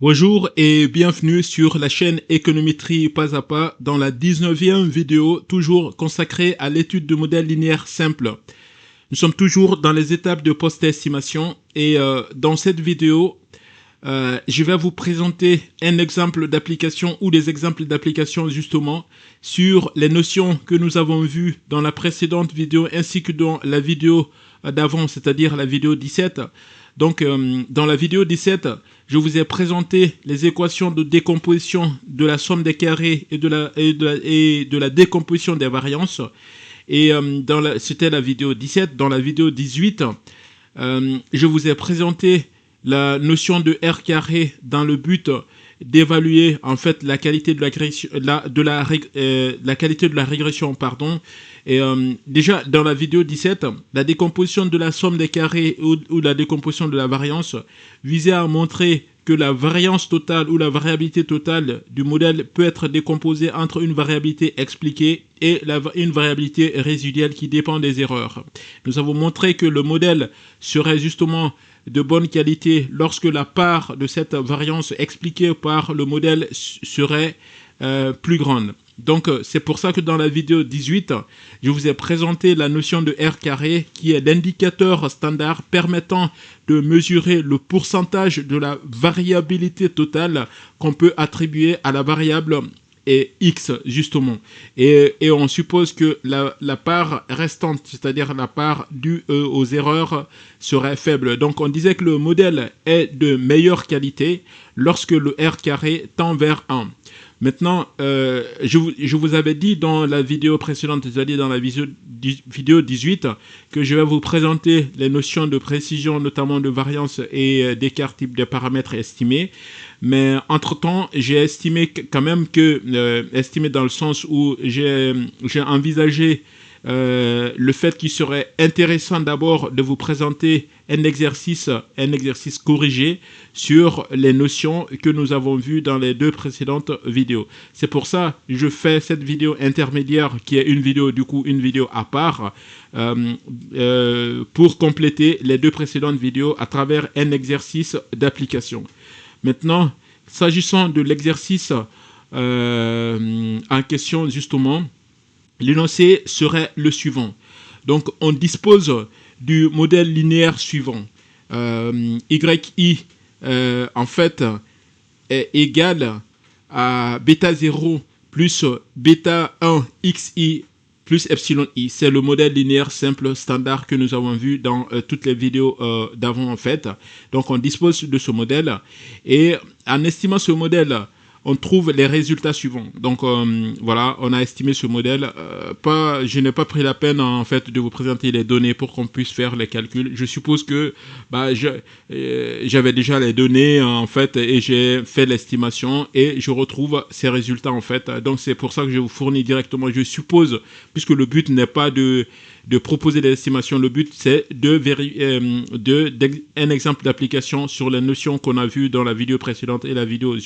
Bonjour et bienvenue sur la chaîne Économétrie pas à pas dans la 19e vidéo, toujours consacrée à l'étude de modèles linéaires simples. Nous sommes toujours dans les étapes de post-estimation et dans cette vidéo, je vais vous présenter un exemple d'application ou des exemples d'application justement sur les notions que nous avons vues dans la précédente vidéo ainsi que dans la vidéo d'avant, c'est-à-dire la vidéo 17. Donc, dans la vidéo 17, je vous ai présenté les équations de décomposition de la somme des carrés et de la décomposition des variances. Et c'était la vidéo 17. Dans la vidéo 18, je vous ai présenté la notion de R carré dans le but d'évaluer en fait la qualité de la qualité de la régression, pardon. Et déjà dans la vidéo 17, la décomposition de la somme des carrés ou la décomposition de la variance visait à montrer que la variance totale ou la variabilité totale du modèle peut être décomposée entre une variabilité expliquée et une variabilité résiduelle qui dépend des erreurs. Nous avons montré que le modèle serait justement de bonne qualité lorsque la part de cette variance expliquée par le modèle serait plus grande. Donc c'est pour ça que dans la vidéo 18, je vous ai présenté la notion de R carré qui est l'indicateur standard permettant de mesurer le pourcentage de la variabilité totale qu'on peut attribuer à la variable et X justement. Et on suppose que la part restante, c'est-à-dire la part due aux erreurs, serait faible. Donc on disait que le modèle est de meilleure qualité lorsque le R carré tend vers 1. Maintenant, je vous avais dit dans la vidéo précédente, c'est-à-dire dans la vidéo 18, que je vais vous présenter les notions de précision, notamment de variance et d'écart type de paramètres estimés. Mais entre-temps, j'ai estimé quand même que, estimé dans le sens où j'ai envisagé le fait qu'il serait intéressant d'abord de vous présenter un exercice corrigé sur les notions que nous avons vues dans les deux précédentes vidéos. C'est pour ça que je fais cette vidéo intermédiaire qui est une vidéo à part pour compléter les deux précédentes vidéos à travers un exercice d'application. Maintenant, s'agissant de l'exercice en question justement, l'énoncé serait le suivant. Donc, on dispose du modèle linéaire suivant. YI, en fait, est égal à bêta 0 plus bêta 1 XI plus epsilon I. C'est le modèle linéaire simple standard que nous avons vu dans toutes les vidéos d'avant, en fait. Donc, on dispose de ce modèle. Et en estimant ce modèle, on trouve les résultats suivants. Donc voilà, on a estimé ce modèle. Je n'ai pas pris la peine en fait de vous présenter les données pour qu'on puisse faire les calculs. Je suppose que j'avais déjà les données en fait et j'ai fait l'estimation et je retrouve ces résultats en fait. Donc c'est pour ça que je vous fournis directement. Je suppose, puisque le but n'est pas de proposer des estimations. Le but, c'est un exemple d'application sur les notions qu'on a vues dans la vidéo précédente et la vidéo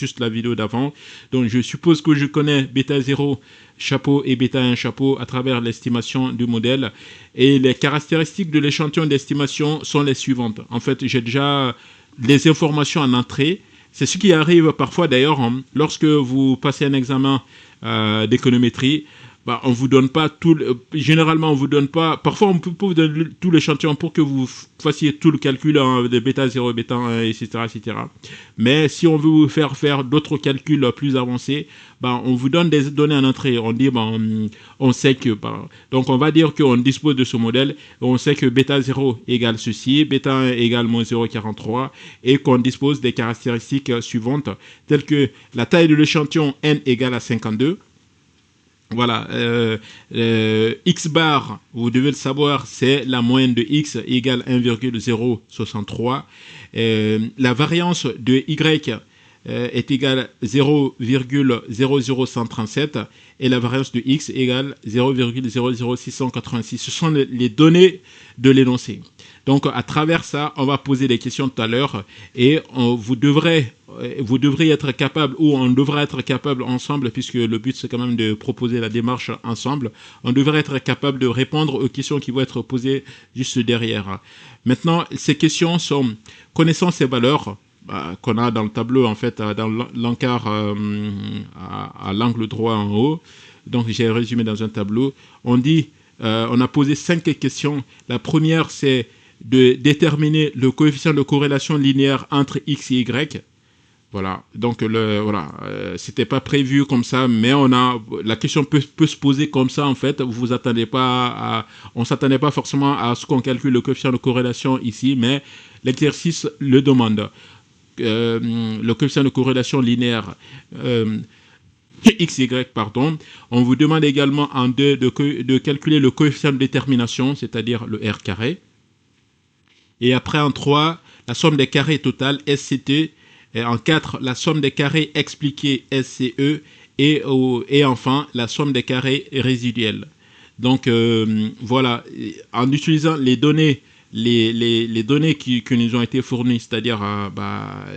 d'avant. Donc, je suppose que je connais bêta 0 chapeau et bêta 1 chapeau à travers l'estimation du modèle. Et les caractéristiques de l'échantillon d'estimation sont les suivantes. En fait, j'ai déjà les informations en entrée. C'est ce qui arrive parfois d'ailleurs lorsque vous passez un examen d'économétrie. On vous donne pas généralement on vous donne pas, parfois on peut vous donner tout l'échantillon pour que vous fassiez tout le calcul de bêta 0, bêta 1, etc., etc. Mais si on veut vous faire d'autres calculs plus avancés, on vous donne des données en entrée. On dit, on sait que, donc on va dire qu'on dispose de ce modèle, on sait que bêta 0 égale ceci, bêta 1 égale moins 0,43, et qu'on dispose des caractéristiques suivantes, telles que la taille de l'échantillon n égale à 52. Voilà, X bar, vous devez le savoir, c'est la moyenne de X égale 1,063. La variance de Y est égale à 0,00137 et la variance de X égale 0,00686. Ce sont les données de l'énoncé. Donc, à travers ça, on va poser des questions tout à l'heure et vous devriez être capable, ou on devrait être capable ensemble, puisque le but c'est quand même de proposer la démarche ensemble, on devrait être capable de répondre aux questions qui vont être posées juste derrière. Maintenant, ces questions sont, connaissant ces valeurs, qu'on a dans le tableau, en fait, dans l'encart à l'angle droit en haut. Donc, j'ai résumé dans un tableau. On dit, on a posé 5 questions. La première, c'est de déterminer le coefficient de corrélation linéaire entre x et y. Voilà, donc c'était pas prévu comme ça, mais la question peut se poser comme ça en fait. On s'attendait pas forcément à ce qu'on calcule le coefficient de corrélation ici, mais l'exercice le demande. Le coefficient de corrélation linéaire XY, pardon. On vous demande également en 2 de calculer le coefficient de détermination, c'est-à-dire le R carré. Et après en 3, la somme des carrés totales SCT. Et en 4, la somme des carrés expliqués SCE. Et enfin, la somme des carrés résiduels. Donc, voilà, en utilisant les données, les données qui nous ont été fournies, c'est-à-dire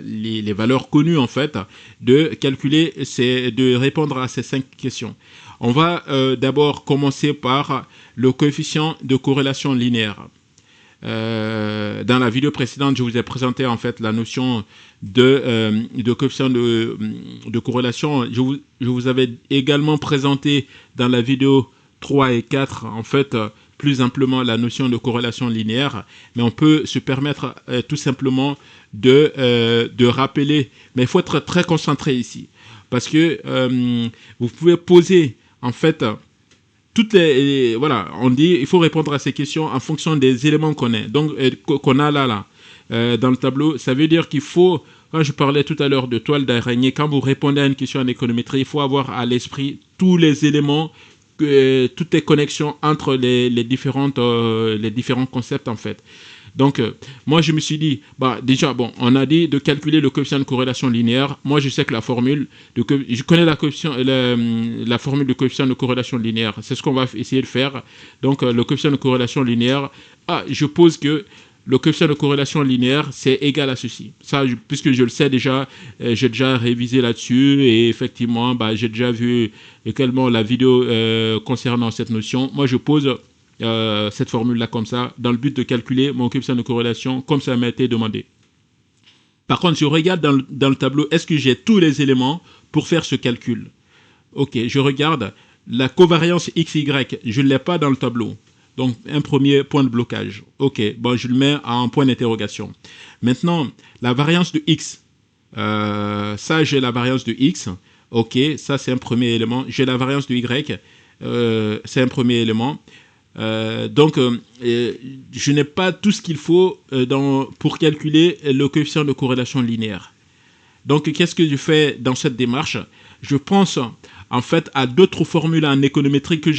les valeurs connues, en fait, de calculer, de répondre à ces 5 questions. On va d'abord commencer par le coefficient de corrélation linéaire. Dans la vidéo précédente, je vous ai présenté en fait la notion de coefficient de corrélation. Je vous avais également présenté dans la vidéo 3 et 4 en fait plus amplement la notion de corrélation linéaire, mais on peut se permettre tout simplement de rappeler, mais il faut être très concentré ici, parce que vous pouvez poser en fait voilà, on dit il faut répondre à ces questions en fonction des éléments qu'on a. Donc qu'on a là dans le tableau. Ça veut dire qu'il faut, quand je parlais tout à l'heure de toile d'araignée, quand vous répondez à une question en économétrie, il faut avoir à l'esprit tous les éléments, toutes les connexions entre les différents concepts en fait. Donc, moi, je me suis dit, déjà, on a dit de calculer le coefficient de corrélation linéaire. Moi, je sais que je connais la formule de coefficient de corrélation linéaire. C'est ce qu'on va essayer de faire. Donc, le coefficient de corrélation linéaire, je pose que le coefficient de corrélation linéaire, c'est égal à ceci. Ça, puisque je le sais déjà, j'ai déjà révisé là-dessus et effectivement, j'ai déjà vu également la vidéo concernant cette notion. Moi, je pose cette formule-là comme ça, dans le but de calculer mon coefficient de corrélation comme ça m'a été demandé. Par contre, je regarde dans le tableau, est-ce que j'ai tous les éléments pour faire ce calcul? Ok, je regarde la covariance XY, je ne l'ai pas dans le tableau. Donc, un premier point de blocage. Ok, je le mets en point d'interrogation. Maintenant, la variance de X. Ça, j'ai la variance de X. Ok, ça, c'est un premier élément. J'ai la variance de Y. C'est un premier élément. Donc, je n'ai pas tout ce qu'il faut pour calculer le coefficient de corrélation linéaire. Donc, qu'est-ce que je fais dans cette démarche? Je pense en fait à d'autres formules en économétrie toutes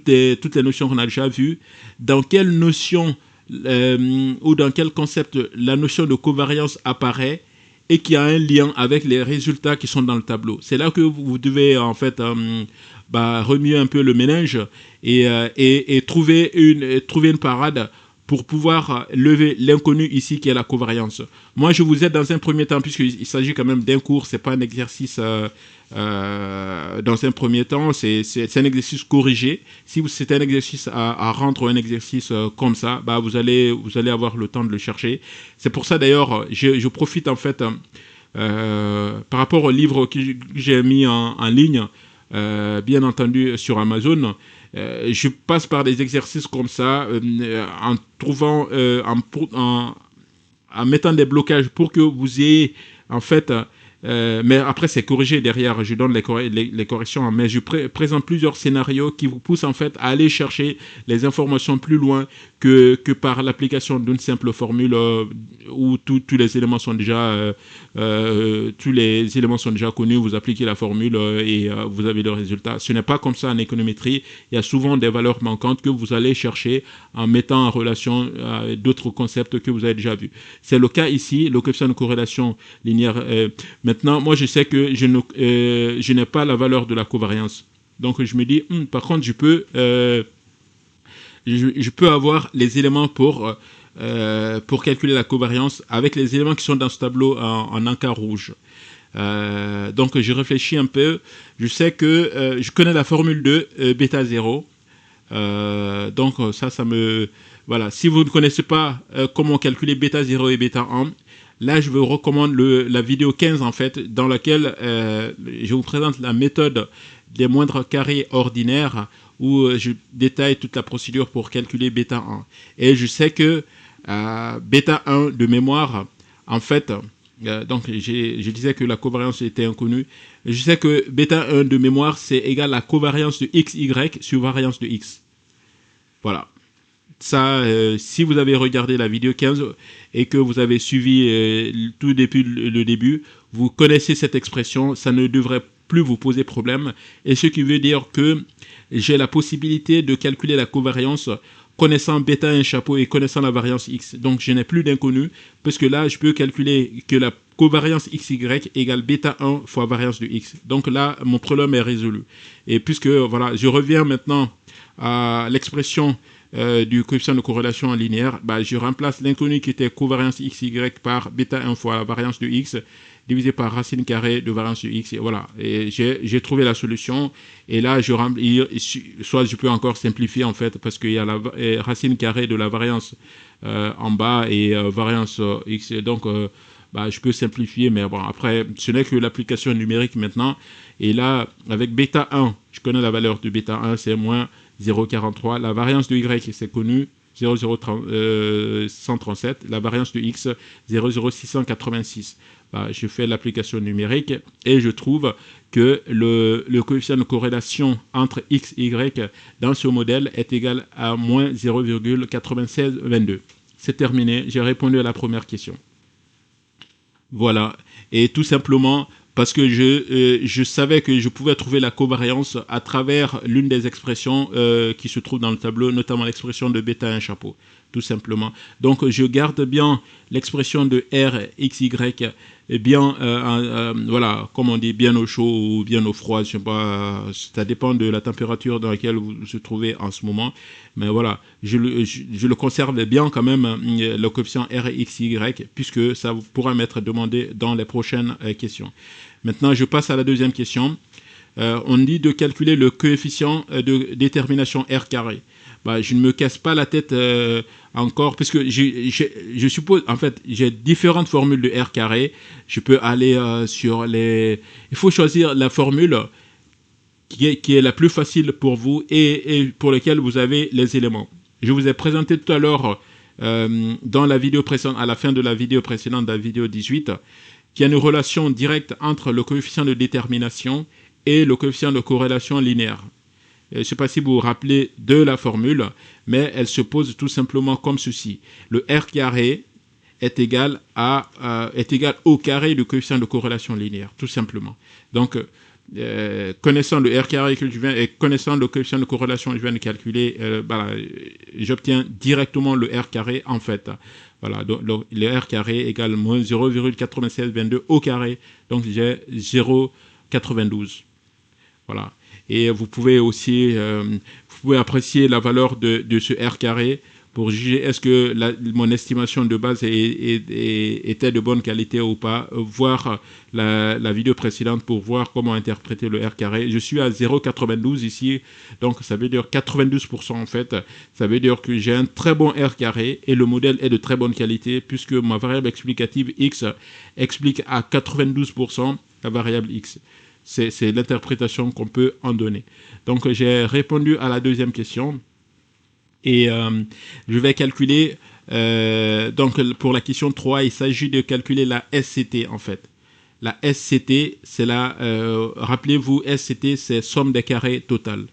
les notions qu'on a déjà vues. Dans quelle notion ou dans quel concept la notion de covariance apparaît et qui a un lien avec les résultats qui sont dans le tableau. C'est là que vous devez en fait remuer un peu le méninge et trouver une parade pour pouvoir lever l'inconnu ici qui est la covariance. Moi, je vous aide dans un premier temps, puisqu'il s'agit quand même d'un cours, c'est pas un exercice dans un premier temps, c'est un exercice corrigé. Si c'est un exercice à rendre un exercice comme ça, vous allez avoir le temps de le chercher. C'est pour ça d'ailleurs, je profite en fait par rapport au livre que j'ai mis en ligne, bien entendu sur Amazon. Je passe par des exercices comme ça en trouvant, en mettant des blocages pour que vous ayez en fait, mais après c'est corrigé derrière, je donne les corrections, mais je présente plusieurs scénarios qui vous poussent en fait à aller chercher les informations plus loin que par l'application d'une simple formule où tous les éléments sont déjà connus, vous appliquez la formule et vous avez le résultat. Ce n'est pas comme ça en économétrie. Il y a souvent des valeurs manquantes que vous allez chercher en mettant en relation d'autres concepts que vous avez déjà vus. C'est le cas ici, le coefficient de corrélation linéaire. Maintenant, moi je sais que je n'ai pas la valeur de la covariance. Donc je me dis, par contre je peux avoir les éléments pour calculer la covariance avec les éléments qui sont dans ce tableau en encart rouge. Donc je réfléchis un peu. Je sais que je connais la formule de bêta 0. Donc ça me voilà, si vous ne connaissez pas comment calculer bêta 0 et bêta 1, là, je vous recommande la vidéo 15, en fait, dans laquelle je vous présente la méthode des moindres carrés ordinaires où je détaille toute la procédure pour calculer bêta 1. Et je sais que bêta 1 de mémoire, en fait, donc je disais que la covariance était inconnue. Je sais que bêta 1 de mémoire, c'est égal à la covariance de xy sur variance de x. Voilà. Ça, si vous avez regardé la vidéo 15 et que vous avez suivi tout depuis le début, vous connaissez cette expression, ça ne devrait plus vous poser problème. Et ce qui veut dire que j'ai la possibilité de calculer la covariance connaissant bêta 1 chapeau et connaissant la variance x. Donc je n'ai plus d'inconnu, parce que là, je peux calculer que la covariance xy égale bêta 1 fois variance de x. Donc là, mon problème est résolu. Et puisque, voilà, je reviens maintenant à l'expression du coefficient de corrélation linéaire, je remplace l'inconnu qui était covariance xy par bêta 1 fois la variance de x divisé par racine carrée de variance de x. Et voilà, et j'ai trouvé la solution. Et là, soit je peux encore simplifier en fait, parce qu'il y a la racine carrée de la variance en bas et variance x. Et donc, je peux simplifier, mais bon, après, ce n'est que l'application numérique maintenant. Et là, avec bêta 1, je connais la valeur de bêta 1, c'est moins 0,43. La variance de y, c'est connu, 0,137. La variance de x, 0,0686. Je fais l'application numérique et je trouve que le coefficient de corrélation entre x et y dans ce modèle est égal à moins 0,9622. C'est terminé, j'ai répondu à la première question. Voilà, et tout simplement parce que je savais que je pouvais trouver la covariance à travers l'une des expressions qui se trouve dans le tableau, notamment l'expression de bêta 1 chapeau, tout simplement. Donc je garde bien l'expression de R, XY, et bien, voilà, comme on dit, bien au chaud ou bien au froid, je sais pas, ça dépend de la température dans laquelle vous vous trouvez en ce moment. Mais voilà, je le conserve bien quand même, le coefficient R, XY, puisque ça pourra m'être demandé dans les prochaines questions. Maintenant, je passe à la deuxième question. On dit de calculer le coefficient de détermination R carré. Je ne me casse pas la tête encore, parce que je suppose, en fait, j'ai différentes formules de R carré. Je peux aller sur les... Il faut choisir la formule qui est la plus facile pour vous et pour laquelle vous avez les éléments. Je vous ai présenté tout à l'heure, dans la vidéo précédente, à la fin de la vidéo précédente, la vidéo 18, qu'il y a une relation directe entre le coefficient de détermination et le coefficient de corrélation linéaire. Je ne sais pas si vous vous rappelez de la formule, mais elle se pose tout simplement comme ceci. Le R carré est égal au carré du coefficient de corrélation linéaire, tout simplement. Donc, connaissant le R carré que je viens et connaissant le coefficient de corrélation que je viens de calculer, j'obtiens directement le R carré en fait. Voilà, donc le R carré égale moins 0,9622 au carré, donc j'ai 0,92. Voilà. Et vous pouvez aussi vous pouvez apprécier la valeur de ce R carré pour juger est-ce que mon estimation de base était de bonne qualité ou pas, voir la vidéo précédente pour voir comment interpréter le R carré. Je suis à 0,92 ici, donc ça veut dire 92% en fait. Ça veut dire que j'ai un très bon R carré et le modèle est de très bonne qualité puisque ma variable explicative X explique à 92% la variable X. C'est l'interprétation qu'on peut en donner. Donc, j'ai répondu à la deuxième question. Et je vais calculer, donc pour la question 3, il s'agit de calculer la SCT en fait. La SCT, c'est rappelez-vous, SCT, c'est somme des carrés totale.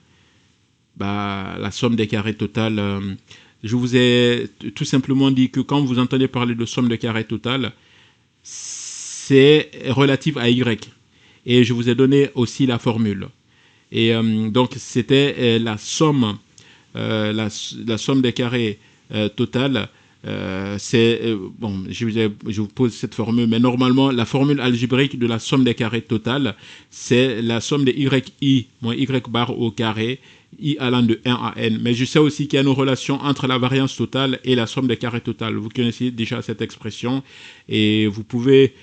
La somme des carrés totale, je vous ai tout simplement dit que quand vous entendez parler de somme des carrés totale, c'est relatif à Y. Et je vous ai donné aussi la formule. Et donc, c'était la somme des carrés totale. Bon, je vous pose cette formule, mais normalement, la formule algébrique de la somme des carrés totale, c'est la somme de yi moins y bar au carré, i allant de 1 à n. Mais je sais aussi qu'il y a une relation entre la variance totale et la somme des carrés totales. Vous connaissez déjà cette expression et vous pouvez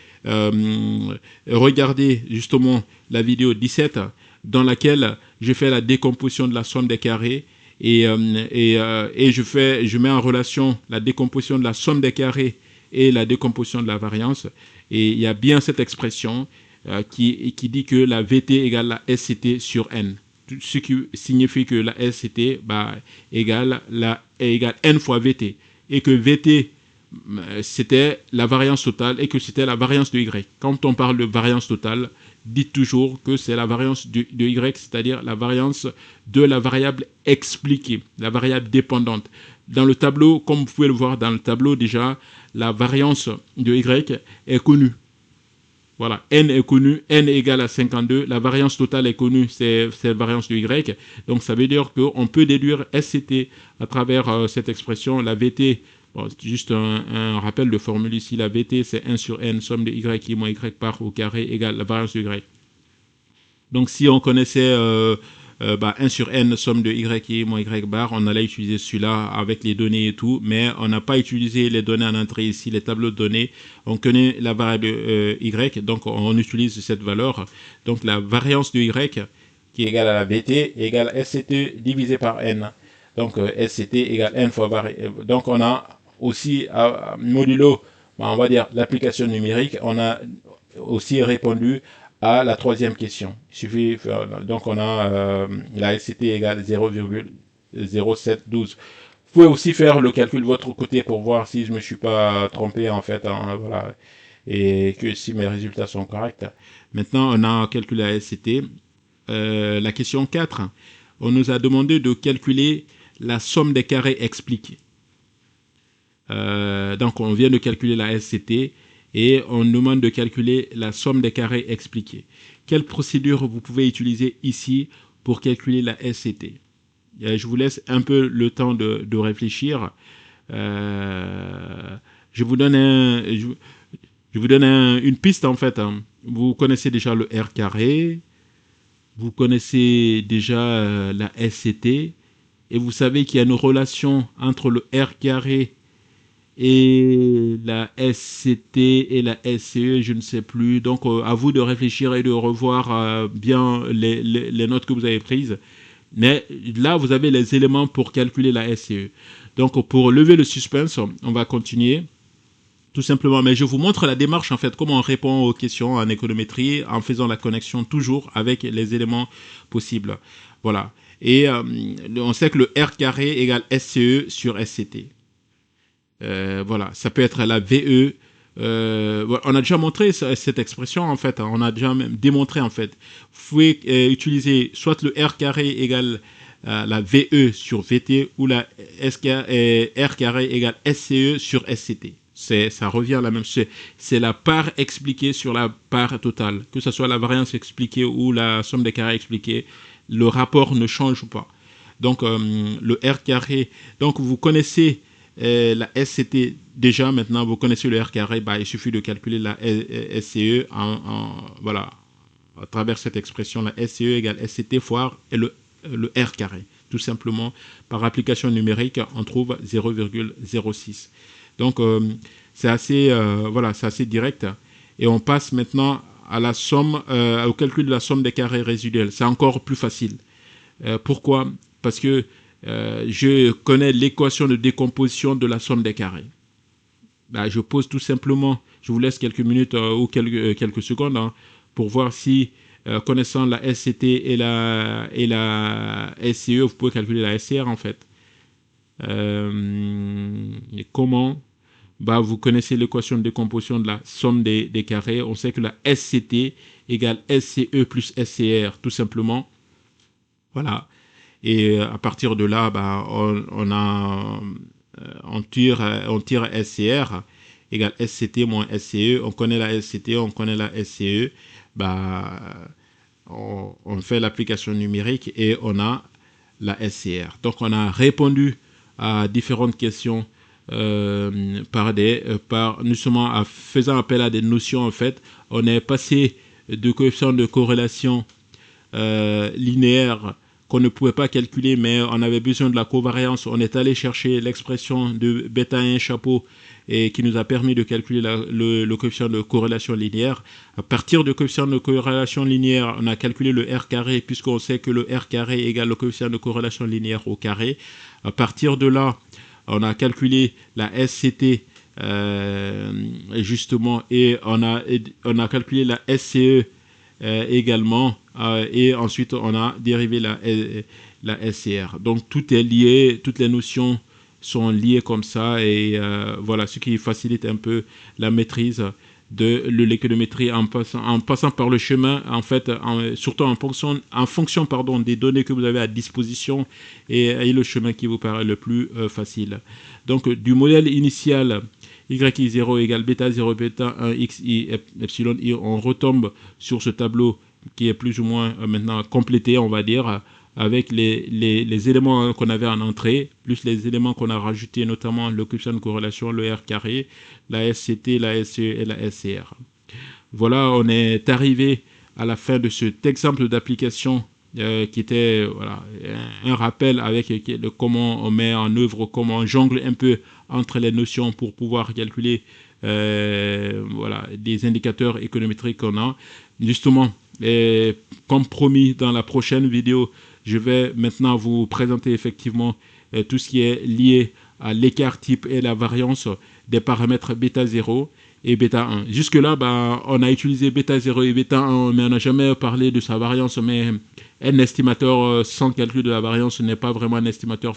regardez justement la vidéo 17 dans laquelle je fais la décomposition de la somme des carrés et je mets en relation la décomposition de la somme des carrés et la décomposition de la variance. Et il y a bien cette expression qui dit que la VT égale la SCT sur N. Ce qui signifie que la SCT égale N fois VT. Et que VT, c'était la variance totale et que c'était la variance de Y. Quand on parle de variance totale, dites toujours que c'est la variance de Y, c'est-à-dire la variance de la variable expliquée, la variable dépendante. Dans le tableau, comme vous pouvez le voir dans le tableau déjà, la variance de Y est connue. Voilà, N est connu, N est égal à 52, la variance totale est connue, c'est la variance de Y. Donc ça veut dire qu'on peut déduire SCT à travers cette expression, la VT. Bon, c'est juste un rappel de formule ici. La VT, c'est 1 sur N, somme de Y qui est moins Y par au carré égale la variance de Y. Donc, si on connaissait 1 sur N, somme de Y qui est moins Y bar, on allait utiliser celui-là avec les données et tout, mais on n'a pas utilisé les données en entrée ici, les tableaux de données. On connaît la variable Y, donc on utilise cette valeur. Donc, la variance de Y qui est égale à la VT égale SCT divisé par N. Donc, SCT égale N fois variable. Donc, on a aussi modulo, on va dire l'application numérique, on a aussi répondu à la troisième question. Il suffit, donc on a la SCT égale 0,0712. Vous pouvez aussi faire le calcul de votre côté pour voir si je ne me suis pas trompé en fait, voilà, et que si mes résultats sont corrects. Maintenant, on a calculé la SCT. La question 4, on nous a demandé de calculer la somme des carrés expliqués. Donc, on vient de calculer la SCT et on nous demande de calculer la somme des carrés expliqués. Quelle procédure vous pouvez utiliser ici pour calculer la SCT? Je vous laisse un peu le temps de réfléchir. Je vous donne une piste en fait. Vous connaissez déjà le R carré, vous connaissez déjà la SCT et vous savez qu'il y a une relation entre le R carré et la SCT et la SCE, je ne sais plus. Donc, à vous de réfléchir et de revoir bien les notes que vous avez prises. Mais là, vous avez les éléments pour calculer la SCE. Donc, pour lever le suspense, on va continuer. Tout simplement, mais je vous montre la démarche, en fait, comment on répond aux questions en économétrie en faisant la connexion toujours avec les éléments possibles. Voilà. Et on sait que le R carré égale SCE sur SCT. Voilà, ça peut être la VE. On a déjà montré cette expression en fait, on a déjà même démontré en fait. Vous pouvez utiliser soit le R carré égale la VE sur VT ou la R carré égale SCE sur SCT. Ça revient à la même chose. C'est la part expliquée sur la part totale. Que ce soit la variance expliquée ou la somme des carrés expliquée, le rapport ne change pas. Donc le R carré, donc vous connaissez la SCT déjà, maintenant vous connaissez le R carré, il suffit de calculer la SCE voilà, à travers cette expression, la SCE égale SCT fois le R carré. Tout simplement, par application numérique, on trouve 0,06. Donc, c'est assez, voilà, c'est assez direct. Et on passe maintenant à la somme, au calcul de la somme des carrés résiduels. C'est encore plus facile. Pourquoi? Parce que je connais l'équation de décomposition de la somme des carrés. Je pose tout simplement, je vous laisse quelques minutes ou quelques secondes pour voir si, connaissant la SCT et la SCE, vous pouvez calculer la SCR en fait. Et comment? Vous connaissez l'équation de décomposition de la somme des carrés. On sait que la SCT égale SCE plus SCR, tout simplement. Voilà. Et à partir de là, on tire SCR égale SCT moins SCE. On connaît la SCT, on connaît la SCE. On fait l'application numérique et on a la SCR. Donc, on a répondu à différentes questions nous seulement en faisant appel à des notions, en fait. On est passé de coefficient de corrélation linéaire qu'on ne pouvait pas calculer, mais on avait besoin de la covariance. On est allé chercher l'expression de bêta 1 chapeau et qui nous a permis de calculer le coefficient de corrélation linéaire. À partir du coefficient de corrélation linéaire, on a calculé le R carré, puisqu'on sait que le R carré égale le coefficient de corrélation linéaire au carré. À partir de là, on a calculé la SCT, justement, et on a calculé la SCE également, et ensuite on a dérivé la SCR. Donc tout est lié, toutes les notions sont liées comme ça, et voilà, ce qui facilite un peu la maîtrise de l'économétrie en passant par le chemin, en fait, surtout en fonction des données que vous avez à disposition, et le chemin qui vous paraît le plus facile. Donc du modèle initial yi0 égale bêta 0, bêta 1, xi, epsilon i, on retombe sur ce tableau qui est plus ou moins maintenant complété, on va dire, avec les éléments qu'on avait en entrée, plus les éléments qu'on a rajoutés, notamment le coefficient de corrélation, le R carré, la SCT, la SCE et la SCR. Voilà, on est arrivé à la fin de cet exemple d'application qui était voilà, un rappel avec comment on met en œuvre, comment on jongle un peu entre les notions pour pouvoir calculer voilà, des indicateurs économétriques qu'on a. Justement, comme promis dans la prochaine vidéo, je vais maintenant vous présenter effectivement tout ce qui est lié à l'écart type et la variance des paramètres bêta 0 et bêta 1. Jusque-là, on a utilisé bêta 0 et bêta 1, mais on n'a jamais parlé de sa variance. Mais un estimateur sans calcul de la variance n'est pas vraiment un estimateur.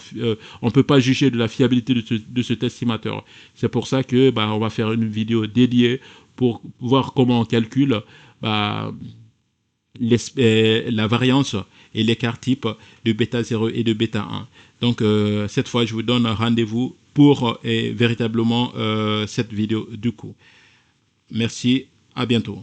On ne peut pas juger de la fiabilité de cet estimateur. C'est pour ça que on va faire une vidéo dédiée pour voir comment on calcule la variance et l'écart type de bêta 0 et de bêta 1. Donc cette fois, je vous donne un rendez-vous pour véritablement cette vidéo du coup. Merci, à bientôt.